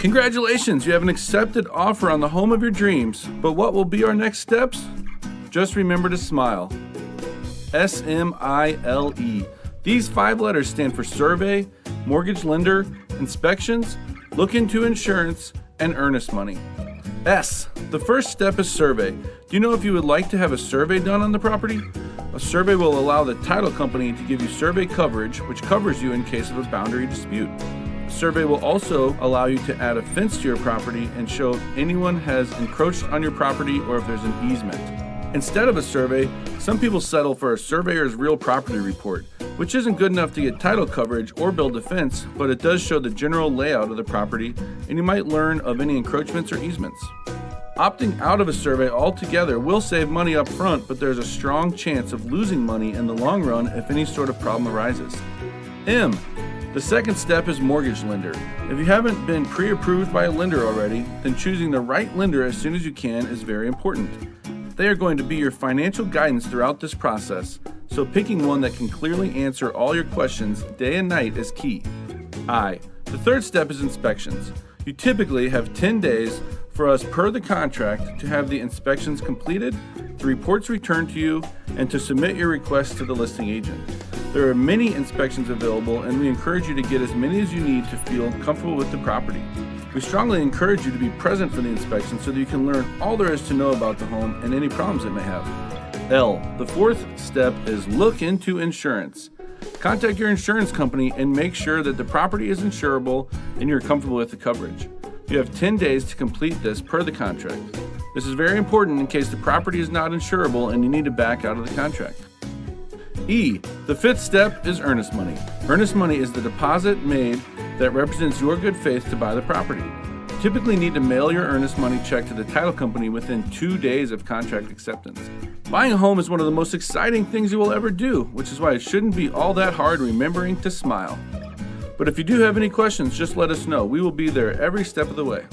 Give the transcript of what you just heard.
Congratulations, you have an accepted offer on the home of your dreams. But what will be our next steps? Just remember to smile. S.M.I.L.E. These 5 letters stand for survey, mortgage lender, inspections, look into insurance, and earnest money. S. The first step is survey. Do you know if you would like to have a survey done on the property? A survey will allow the title company to give you survey coverage, which covers you in case of a boundary dispute. A survey will also allow you to add a fence to your property and show if anyone has encroached on your property or if there's an easement. Instead of a survey, some people settle for a surveyor's real property report, which isn't good enough to get title coverage or build a fence, but it does show the general layout of the property, and you might learn of any encroachments or easements. Opting out of a survey altogether will save money up front, but there's a strong chance of losing money in the long run if any sort of problem arises. M. The second step is mortgage lender. If you haven't been pre-approved by a lender already, then choosing the right lender as soon as you can is very important. They are going to be your financial guidance throughout this process, so picking one that can clearly answer all your questions day and night is key. I. The third step is inspections. You typically have 10 days for us per the contract to have the inspections completed, the reports returned to you, and to submit your request to the listing agent. There are many inspections available, and we encourage you to get as many as you need to feel comfortable with the property. We strongly encourage you to be present for the inspection so that you can learn all there is to know about the home and any problems it may have. L. The fourth step is look into insurance. Contact your insurance company and make sure that the property is insurable and you're comfortable with the coverage. You have 10 days to complete this per the contract. This is very important in case the property is not insurable and you need to back out of the contract. E. The fifth step is earnest money. Earnest money is the deposit made that represents your good faith to buy the property. You typically need to mail your earnest money check to the title company within 2 days of contract acceptance. Buying a home is one of the most exciting things you will ever do, which is why it shouldn't be all that hard remembering to smile. But if you do have any questions, just let us know. We will be there every step of the way.